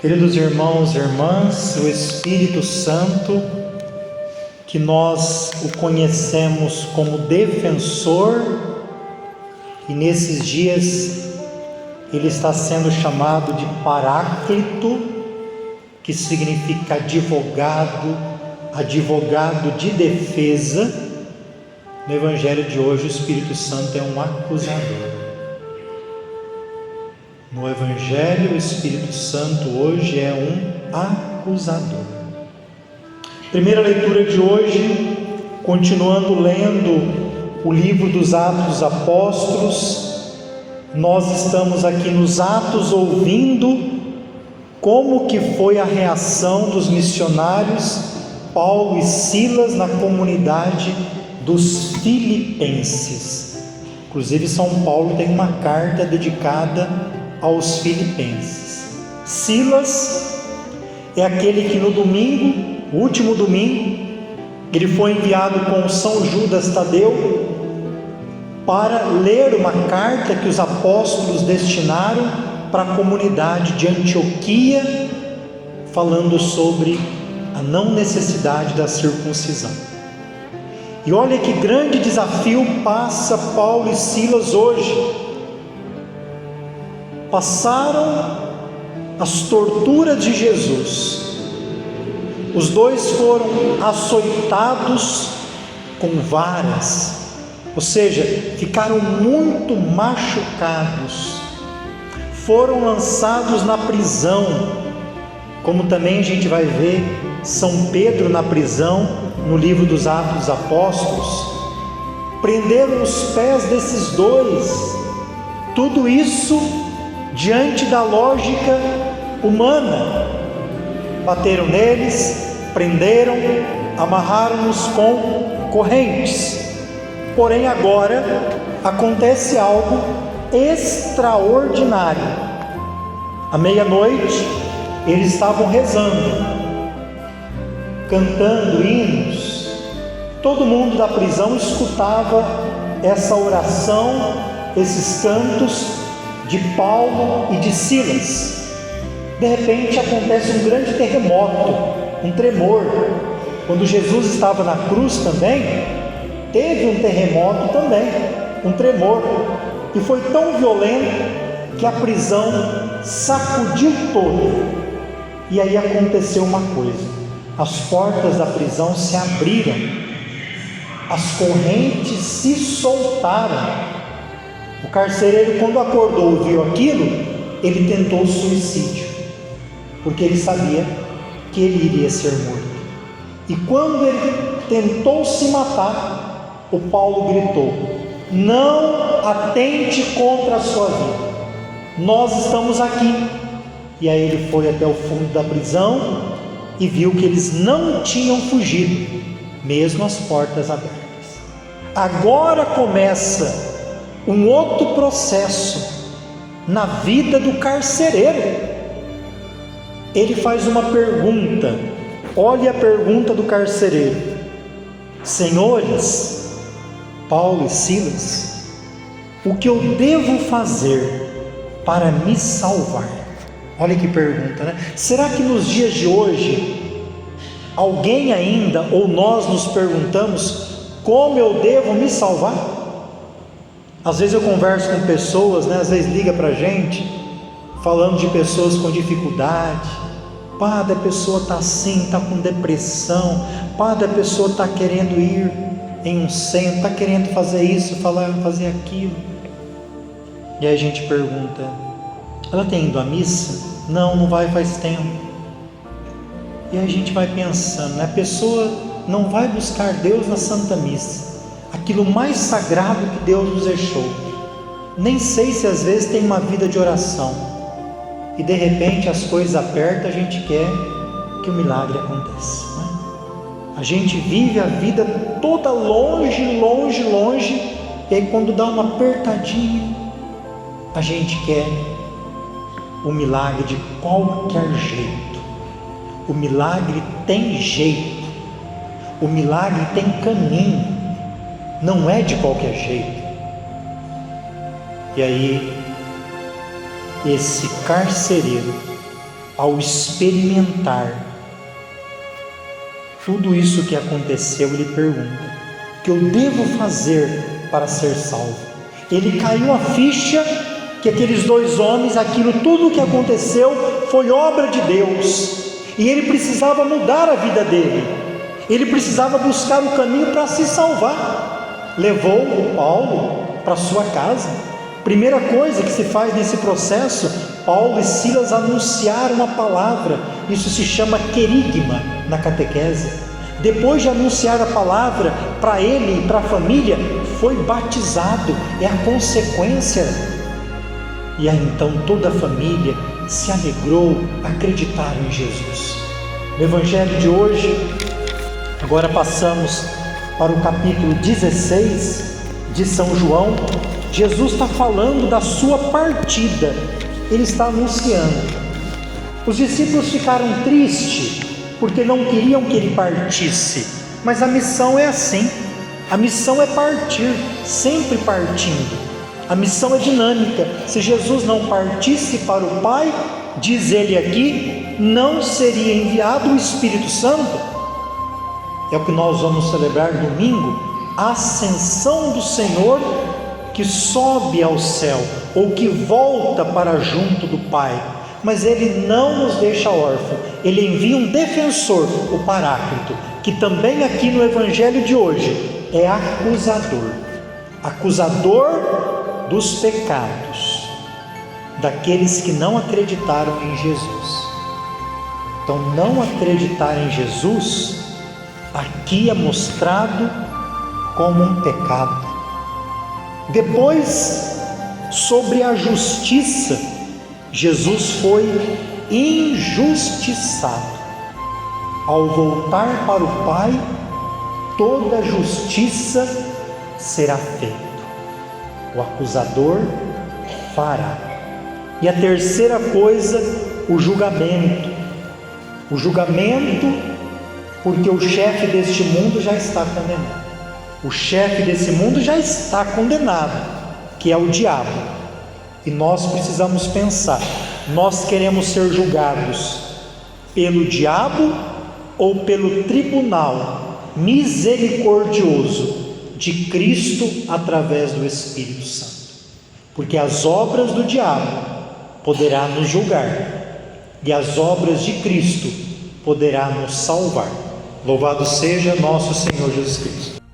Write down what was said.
Queridos irmãos e irmãs, o Espírito Santo, que nós o conhecemos como defensor, e nesses dias ele está sendo chamado de Paráclito, que significa advogado de defesa. No Evangelho de hoje, o Espírito Santo é um acusador. No Evangelho, o Espírito Santo hoje é um acusador. Primeira leitura de hoje, continuando lendo o livro dos Atos dos Apóstolos, nós estamos aqui nos Atos ouvindo como que foi a reação dos missionários Paulo e Silas na comunidade dos Filipenses. Inclusive São Paulo tem uma carta dedicada aos Filipenses. Silas é aquele que no domingo, o último domingo, ele foi enviado com São Judas Tadeu para ler uma carta que os apóstolos destinaram para a comunidade de Antioquia, falando sobre a não necessidade da circuncisão. E olha que grande desafio passa Paulo e Silas hoje. Passaram as torturas de Jesus. Os dois foram açoitados com varas, ou seja, ficaram muito machucados. Foram lançados na prisão, como também a gente vai ver São Pedro na prisão, no livro dos Atos dos Apóstolos. Prenderam os pés desses dois. Tudo isso diante da lógica humana. Bateram neles, prenderam, amarraram-nos com correntes. Porém agora acontece algo extraordinário. À meia-noite eles estavam rezando, cantando hinos. Todo mundo da prisão escutava essa oração, esses cantos de Paulo e de Silas. De repente acontece um grande terremoto, um tremor. Quando Jesus estava na cruz também, teve um terremoto também, um tremor, e foi tão violento que a prisão sacudiu toda. E aí aconteceu uma coisa: as portas da prisão se abriram, as correntes se soltaram. O carcereiro, quando acordou e viu aquilo, ele tentou suicídio, porque ele sabia que ele iria ser morto. E quando ele tentou se matar, o Paulo gritou: não atente contra a sua vida, nós estamos aqui. E aí ele foi até o fundo da prisão e viu que eles não tinham fugido, mesmo as portas abertas. Agora começa um outro processo na vida do carcereiro. Ele faz uma pergunta. Olha a pergunta do carcereiro: senhores, Paulo e Silas, o que eu devo fazer para me salvar? Olha que pergunta, né? Será que nos dias de hoje alguém ainda, ou nós nos perguntamos, como eu devo me salvar? Às vezes eu converso com pessoas, né? Às vezes liga para a gente, falando de pessoas com dificuldade. Padre, a pessoa está assim, está com depressão. Padre, a pessoa está querendo ir em um centro, está querendo fazer isso, fazer aquilo. E aí a gente pergunta: ela tem ido à missa? Não, não vai faz tempo. E aí a gente vai pensando, né? A pessoa não vai buscar Deus na Santa Missa, aquilo mais sagrado que Deus nos deixou. Nem sei se às vezes tem uma vida de oração, e de repente as coisas apertam, a gente quer que o milagre aconteça, né? A gente vive a vida toda longe, longe, longe, e aí quando dá uma apertadinha, a gente quer o milagre de qualquer jeito. O milagre tem jeito, o milagre tem caminho, não é de qualquer jeito. E aí esse carcereiro ao experimentar tudo isso que aconteceu, ele pergunta: o que eu devo fazer para ser salvo? Ele caiu a ficha que aqueles dois homens, aquilo tudo que aconteceu foi obra de Deus, e ele precisava mudar a vida dele, ele precisava buscar o caminho para se salvar. Levou o Paulo para sua casa. Primeira coisa que se faz nesse processo, Paulo e Silas anunciaram a palavra. Isso se chama querigma na catequese. Depois de anunciar a palavra para ele e para a família, foi batizado, é a consequência. E aí então toda a família se alegrou, acreditaram em Jesus. No Evangelho de hoje, agora passamos para o capítulo 16 de São João. Jesus está falando da sua partida, ele está anunciando. Os discípulos ficaram tristes, porque não queriam que ele partisse, mas a missão é assim, a missão é partir, sempre partindo. A missão é dinâmica. Se Jesus não partisse para o Pai, diz ele aqui, não seria enviado o Espírito Santo. É o que nós vamos celebrar domingo, a ascensão do Senhor, que sobe ao céu, ou que volta para junto do Pai. Mas ele não nos deixa órfãos, ele envia um defensor, o Paráclito, que também aqui no Evangelho de hoje é acusador, acusador dos pecados, daqueles que não acreditaram em Jesus. Então, não acreditar em Jesus, aqui é mostrado como um pecado. Depois, sobre a justiça, Jesus foi injustiçado. Ao voltar para o Pai, toda justiça será feita. O acusador fará. E a terceira coisa, o julgamento. O julgamento, porque o chefe deste mundo já está condenado. O chefe desse mundo já está condenado, que é o diabo. E nós precisamos pensar, nós queremos ser julgados pelo diabo ou pelo tribunal misericordioso de Cristo através do Espírito Santo? Porque as obras do diabo poderá nos julgar e as obras de Cristo poderá nos salvar. Louvado seja nosso Senhor Jesus Cristo.